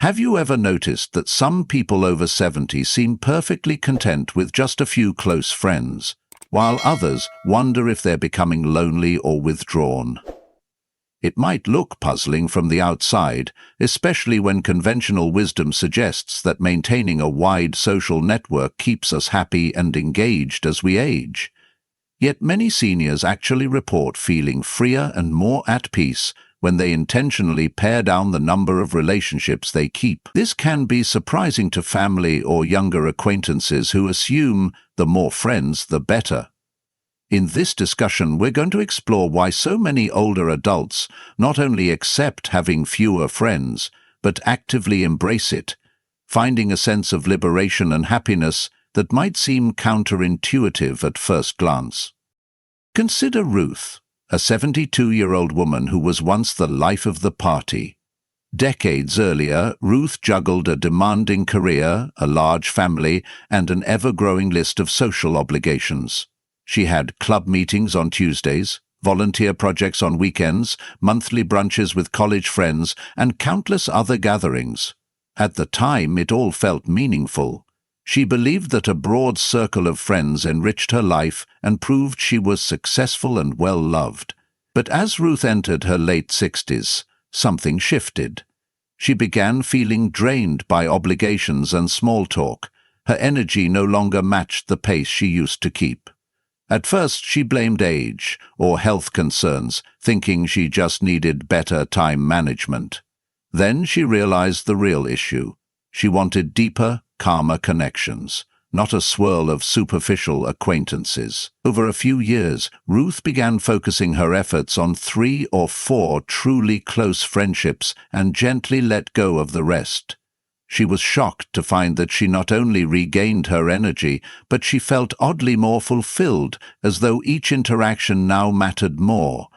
Have you ever noticed that some people over 70 seem perfectly content with just a few close friends, while others wonder if they're becoming lonely or withdrawn? It might look puzzling from the outside, especially when conventional wisdom suggests that maintaining a wide social network keeps us happy and engaged as we age. Yet many seniors actually report feeling freer and more at peace when they intentionally pare down the number of relationships they keep. This can be surprising to family or younger acquaintances who assume the more friends, the better. In this discussion, we're going to explore why so many older adults not only accept having fewer friends, but actively embrace it, finding a sense of liberation and happiness that might seem counterintuitive at first glance. Consider Ruth, a 72-year-old woman who was once the life of the party. Decades earlier, Ruth juggled a demanding career, a large family, and an ever-growing list of social obligations. She had club meetings on Tuesdays, volunteer projects on weekends, monthly brunches with college friends, and countless other gatherings. At the time, it all felt meaningful. She believed that a broad circle of friends enriched her life and proved she was successful and well-loved. But as Ruth entered her late 60s, something shifted. She began feeling drained by obligations and small talk. Her energy no longer matched the pace she used to keep. At first, she blamed age or health concerns, thinking she just needed better time management. Then she realized the real issue. She wanted deeper, calmer connections, not a swirl of superficial acquaintances. Over a few years, Ruth began focusing her efforts on 3 or 4 truly close friendships and gently let go of the rest. She was shocked to find that she not only regained her energy, but she felt oddly more fulfilled, as though each interaction now mattered more.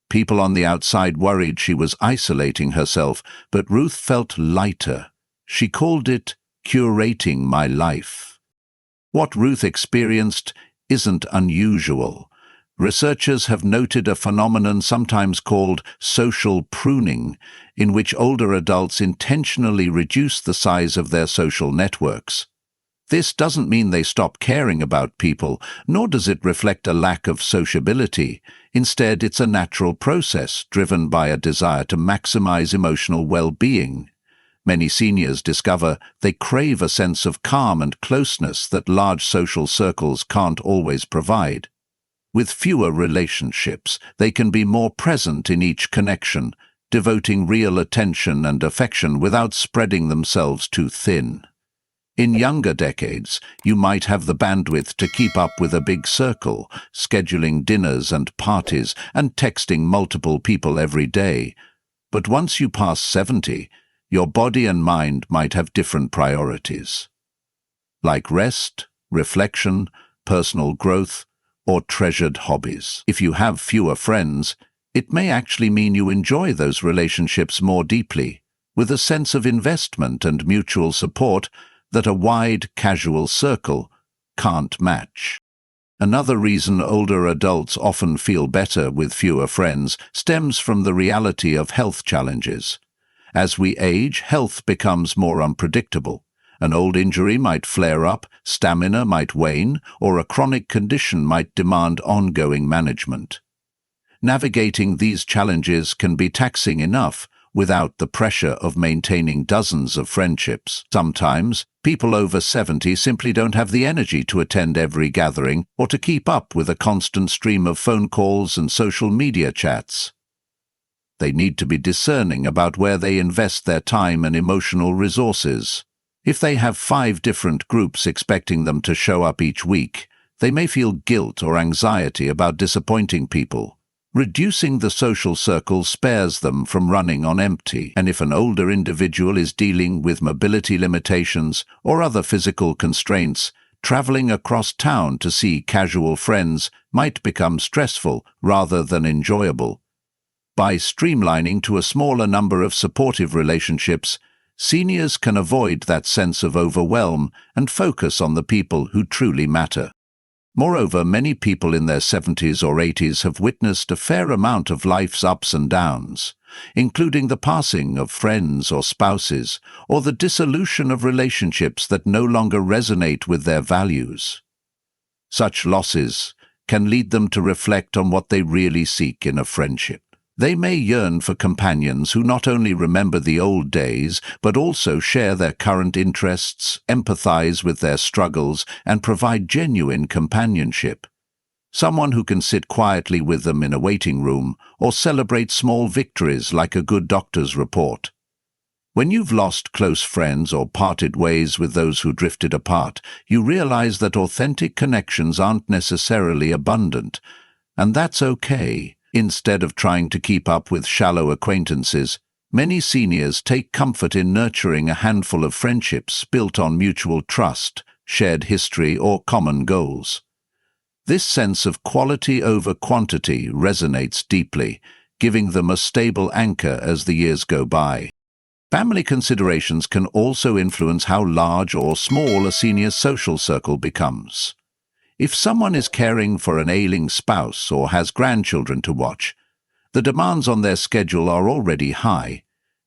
People on the outside worried she was isolating herself, but Ruth felt lighter. She called it curating my life. What Ruth experienced isn't unusual. Researchers have noted a phenomenon sometimes called social pruning, in which older adults intentionally reduce the size of their social networks. This doesn't mean they stop caring about people, nor does it reflect a lack of sociability. Instead, it's a natural process driven by a desire to maximize emotional well-being. Many seniors discover they crave a sense of calm and closeness that large social circles can't always provide. With fewer relationships, they can be more present in each connection, devoting real attention and affection without spreading themselves too thin. In younger decades, you might have the bandwidth to keep up with a big circle, scheduling dinners and parties and texting multiple people every day. But once you pass 70, your body and mind might have different priorities. Like rest, reflection, personal growth, or treasured hobbies. If you have fewer friends, it may actually mean you enjoy those relationships more deeply, with a sense of investment and mutual support that a wide, casual circle can't match. Another reason older adults often feel better with fewer friends stems from the reality of health challenges. As we age, health becomes more unpredictable. An old injury might flare up, stamina might wane, or a chronic condition might demand ongoing management. Navigating these challenges can be taxing enough without the pressure of maintaining dozens of friendships. Sometimes, people over 70 simply don't have the energy to attend every gathering or to keep up with a constant stream of phone calls and social media chats. They need to be discerning about where they invest their time and emotional resources. If they have 5 different groups expecting them to show up each week, they may feel guilt or anxiety about disappointing people. Reducing the social circle spares them from running on empty, and if an older individual is dealing with mobility limitations or other physical constraints, traveling across town to see casual friends might become stressful rather than enjoyable. By streamlining to a smaller number of supportive relationships, seniors can avoid that sense of overwhelm and focus on the people who truly matter. Moreover, many people in their 70s or 80s have witnessed a fair amount of life's ups and downs. including the passing of friends or spouses, or the dissolution of relationships that no longer resonate with their values. Such losses can lead them to reflect on what they really seek in a friendship. They may yearn for companions who not only remember the old days, but also share their current interests, empathize with their struggles, and provide genuine companionship. Someone who can sit quietly with them in a waiting room or celebrate small victories like a good doctor's report. When you've lost close friends or parted ways with those who drifted apart, you realize that authentic connections aren't necessarily abundant, and that's okay. Instead of trying to keep up with shallow acquaintances, many seniors take comfort in nurturing a handful of friendships built on mutual trust, shared history, or common goals. This sense of quality over quantity resonates deeply, giving them a stable anchor as the years go by. Family considerations can also influence how large or small a senior's social circle becomes. If someone is caring for an ailing spouse or has grandchildren to watch, the demands on their schedule are already high.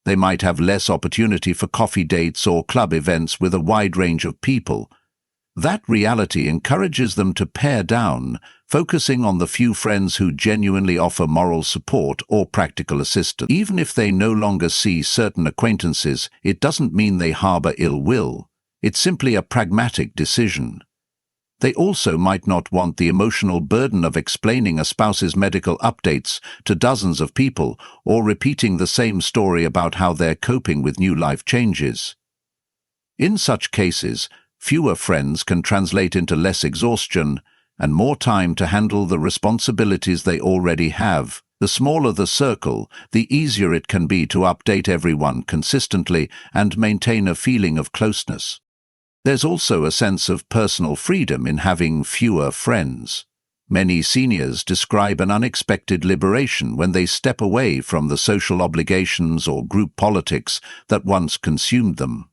They might have less opportunity for coffee dates or club events with a wide range of people. That reality encourages them to pare down, focusing on the few friends who genuinely offer moral support or practical assistance. Even if they no longer see certain acquaintances, it doesn't mean they harbor ill will. It's simply a pragmatic decision. They also might not want the emotional burden of explaining a spouse's medical updates to dozens of people or repeating the same story about how they're coping with new life changes. In such cases, fewer friends can translate into less exhaustion and more time to handle the responsibilities they already have. The smaller the circle, the easier it can be to update everyone consistently and maintain a feeling of closeness. There's also a sense of personal freedom in having fewer friends. Many seniors describe an unexpected liberation when they step away from the social obligations or group politics that once consumed them.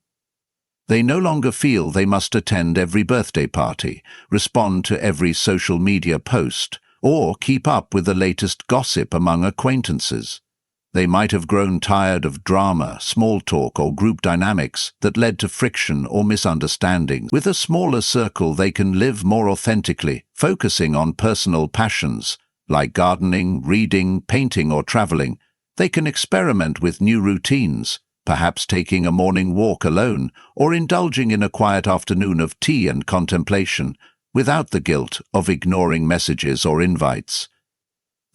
They no longer feel they must attend every birthday party, respond to every social media post, or keep up with the latest gossip among acquaintances. They might have grown tired of drama, small talk, or group dynamics that led to friction or misunderstandings. With a smaller circle, they can live more authentically, focusing on personal passions, like gardening, reading, painting, or traveling. They can experiment with new routines, perhaps taking a morning walk alone, or indulging in a quiet afternoon of tea and contemplation, without the guilt of ignoring messages or invites.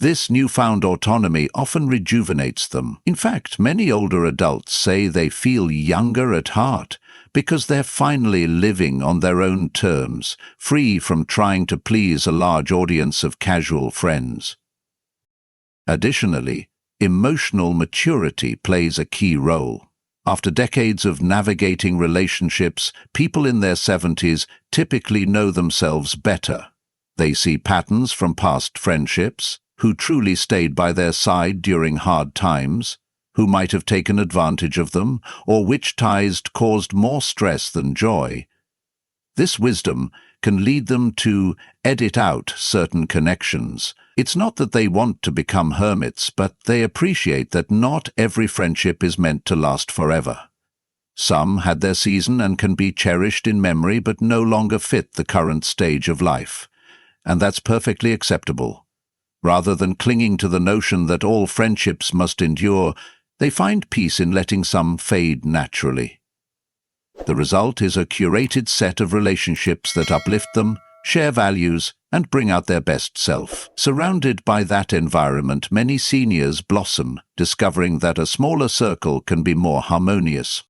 This newfound autonomy often rejuvenates them. In fact, many older adults say they feel younger at heart because they're finally living on their own terms, free from trying to please a large audience of casual friends. Additionally, emotional maturity plays a key role. After decades of navigating relationships, people in their 70s typically know themselves better. They see patterns from past friendships, who truly stayed by their side during hard times, who might have taken advantage of them, or which ties caused more stress than joy. This wisdom can lead them to edit out certain connections. It's not that they want to become hermits, but they appreciate that not every friendship is meant to last forever. Some had their season and can be cherished in memory but no longer fit the current stage of life, and that's perfectly acceptable. Rather than clinging to the notion that all friendships must endure, they find peace in letting some fade naturally. The result is a curated set of relationships that uplift them, share values, and bring out their best self. Surrounded by that environment, many seniors blossom, discovering that a smaller circle can be more harmonious.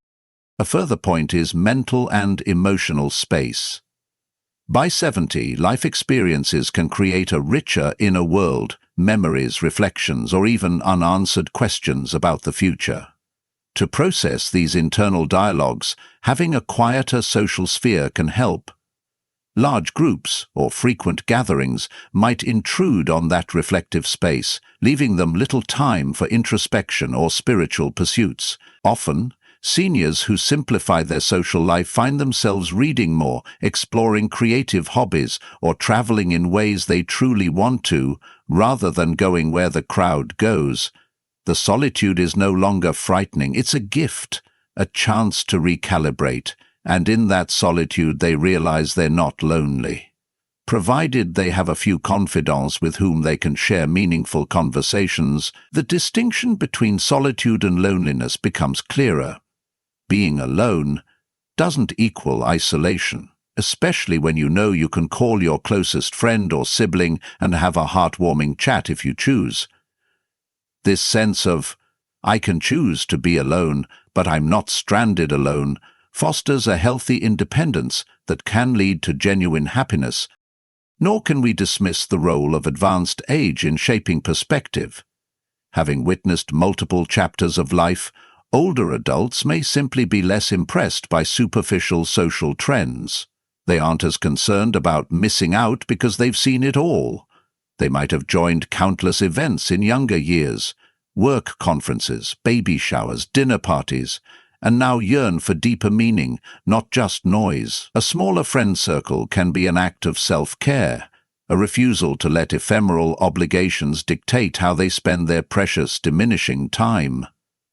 A further point is mental and emotional space. By 70, life experiences can create a richer inner world, memories, reflections, or even unanswered questions about the future. To process these internal dialogues, having a quieter social sphere can help. Large groups or frequent gatherings might intrude on that reflective space, leaving them little time for introspection or spiritual pursuits. Often, seniors who simplify their social life find themselves reading more, exploring creative hobbies, or traveling in ways they truly want to, rather than going where the crowd goes. The solitude is no longer frightening, it's a gift, a chance to recalibrate, and in that solitude they realize they're not lonely. Provided they have a few confidants with whom they can share meaningful conversations, the distinction between solitude and loneliness becomes clearer. Being alone doesn't equal isolation, especially when you know you can call your closest friend or sibling and have a heartwarming chat if you choose. This sense of, I can choose to be alone, but I'm not stranded alone, fosters a healthy independence that can lead to genuine happiness. Nor can we dismiss the role of advanced age in shaping perspective. Having witnessed multiple chapters of life, older adults may simply be less impressed by superficial social trends. They aren't as concerned about missing out because they've seen it all. They might have joined countless events in younger years, work conferences, baby showers, dinner parties, and now yearn for deeper meaning, not just noise. A smaller friend circle can be an act of self-care, a refusal to let ephemeral obligations dictate how they spend their precious, diminishing time.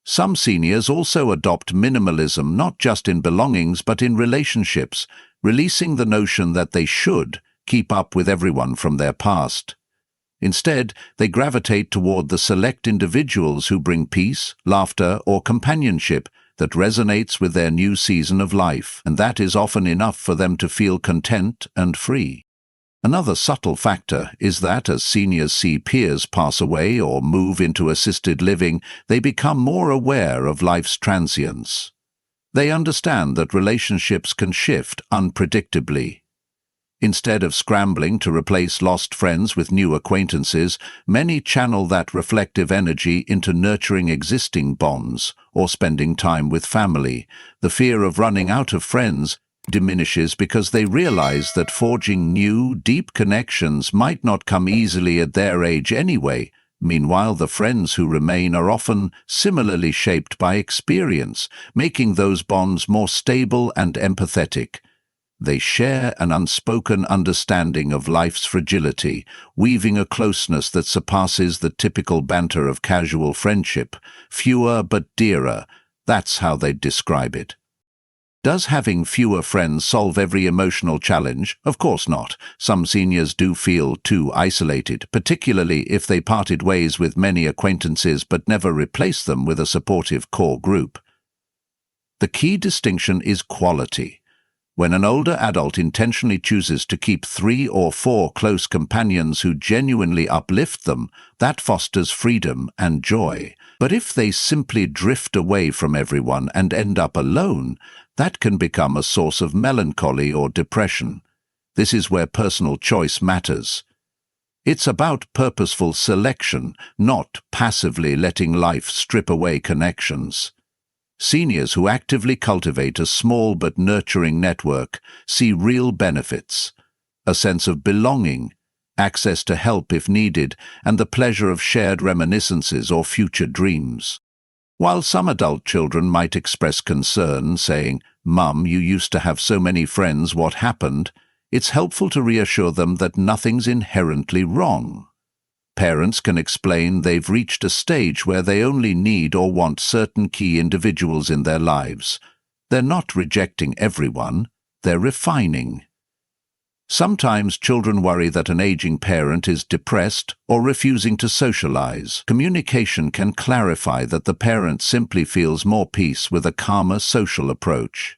Some seniors also adopt minimalism not just in belongings but in relationships, releasing the notion that they should keep up with everyone from their past. Instead, they gravitate toward the select individuals who bring peace, laughter, or companionship that resonates with their new season of life, and that is often enough for them to feel content and free. Another subtle factor is that as seniors see peers pass away or move into assisted living, they become more aware of life's transience. They understand that relationships can shift unpredictably. Instead of scrambling to replace lost friends with new acquaintances, many channel that reflective energy into nurturing existing bonds or spending time with family. The fear of running out of friends diminishes because they realize that forging new, deep connections might not come easily at their age anyway. Meanwhile, the friends who remain are often similarly shaped by experience, making those bonds more stable and empathetic. They share an unspoken understanding of life's fragility, weaving a closeness that surpasses the typical banter of casual friendship. Fewer but dearer, that's how they'd describe it. Does having fewer friends solve every emotional challenge? Of course not. Some seniors do feel too isolated, particularly if they parted ways with many acquaintances but never replaced them with a supportive core group. The key distinction is quality. When an older adult intentionally chooses to keep 3 or 4 close companions who genuinely uplift them, that fosters freedom and joy. But if they simply drift away from everyone and end up alone, that can become a source of melancholy or depression. This is where personal choice matters. It's about purposeful selection, not passively letting life strip away connections. Seniors who actively cultivate a small but nurturing network see real benefits, a sense of belonging, access to help if needed, and the pleasure of shared reminiscences or future dreams. While some adult children might express concern, saying, "Mum, you used to have so many friends, what happened?" it's helpful to reassure them that nothing's inherently wrong. Parents can explain they've reached a stage where they only need or want certain key individuals in their lives. They're not rejecting everyone, they're refining. Sometimes children worry that an aging parent is depressed or refusing to socialize. Communication can clarify that the parent simply feels more peace with a calmer social approach.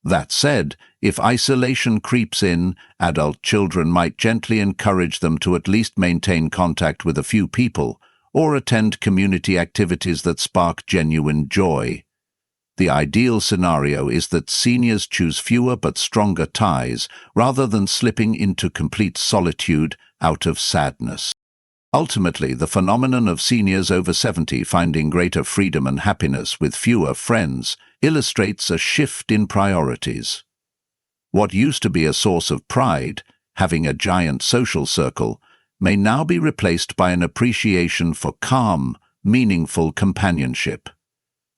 That said, if isolation creeps in, adult children might gently encourage them to at least maintain contact with a few people or attend community activities that spark genuine joy. The ideal scenario is that seniors choose fewer but stronger ties rather than slipping into complete solitude out of sadness. Ultimately, the phenomenon of seniors over 70 finding greater freedom and happiness with fewer friends illustrates a shift in priorities. What used to be a source of pride, having a giant social circle, may now be replaced by an appreciation for calm, meaningful companionship.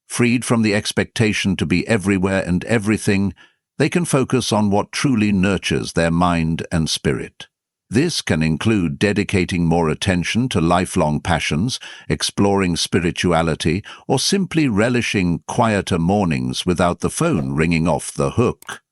Freed from the expectation to be everywhere and everything, they can focus on what truly nurtures their mind and spirit. This can include dedicating more attention to lifelong passions, exploring spirituality, or simply relishing quieter mornings without the phone ringing off the hook.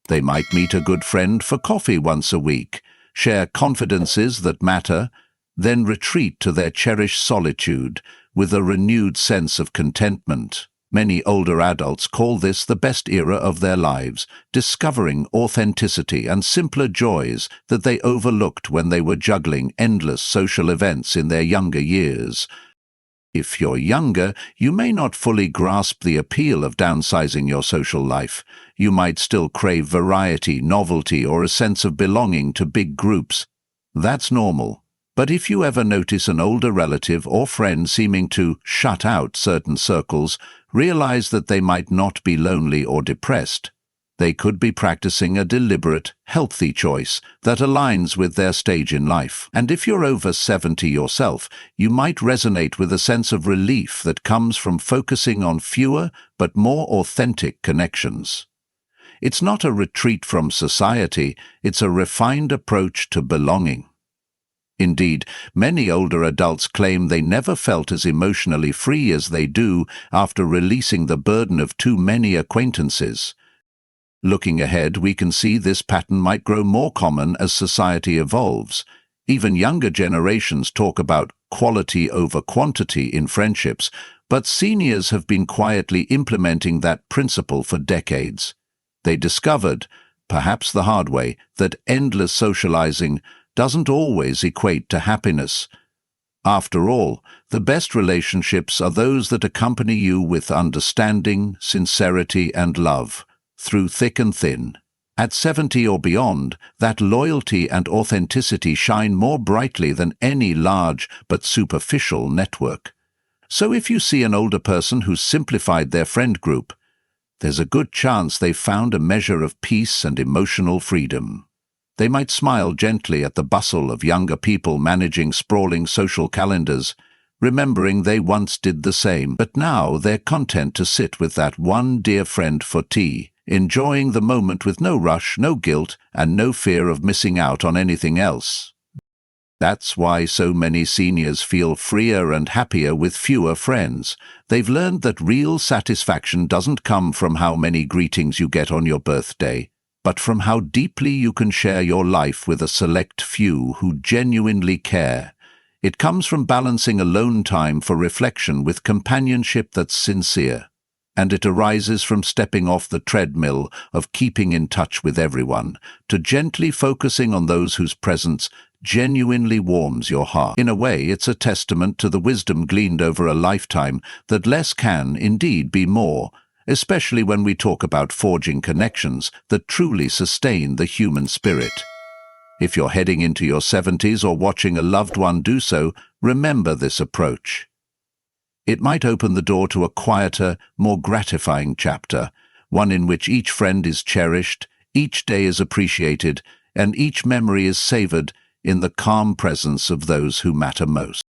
They might meet a good friend for coffee once a week, share confidences that matter, then retreat to their cherished solitude with a renewed sense of contentment. Many older adults call this the best era of their lives, discovering authenticity and simpler joys that they overlooked when they were juggling endless social events in their younger years. If you're younger, you may not fully grasp the appeal of downsizing your social life. You might still crave variety, novelty, or a sense of belonging to big groups. That's normal. But if you ever notice an older relative or friend seeming to shut out certain circles, realize that they might not be lonely or depressed. They could be practicing a deliberate, healthy choice that aligns with their stage in life. And if you're over 70 yourself, you might resonate with a sense of relief that comes from focusing on fewer but more authentic connections. It's not a retreat from society, it's a refined approach to belonging. Indeed, many older adults claim they never felt as emotionally free as they do after releasing the burden of too many acquaintances. Looking ahead, we can see this pattern might grow more common as society evolves. Even younger generations talk about quality over quantity in friendships, but seniors have been quietly implementing that principle for decades. They discovered, perhaps the hard way, that endless socializing doesn't always equate to happiness. After all, the best relationships are those that accompany you with understanding, sincerity, and love, through thick and thin. At 70 or beyond, that loyalty and authenticity shine more brightly than any large but superficial network. So if you see an older person who's simplified their friend group, there's a good chance they've found a measure of peace and emotional freedom. They might smile gently at the bustle of younger people managing sprawling social calendars, remembering they once did the same, but now they're content to sit with that one dear friend for tea, enjoying the moment with no rush, no guilt, and no fear of missing out on anything else. That's why so many seniors feel freer and happier with fewer friends. They've learned that real satisfaction doesn't come from how many greetings you get on your birthday, but from how deeply you can share your life with a select few who genuinely care. It comes from balancing alone time for reflection with companionship that's sincere. And it arises from stepping off the treadmill of keeping in touch with everyone, to gently focusing on those whose presence genuinely warms your heart. In a way, it's a testament to the wisdom gleaned over a lifetime that less can indeed be more, especially when we talk about forging connections that truly sustain the human spirit. If you're heading into your 70s or watching a loved one do so, remember this approach. It might open the door to a quieter, more gratifying chapter, one in which each friend is cherished, each day is appreciated, and each memory is savored in the calm presence of those who matter most.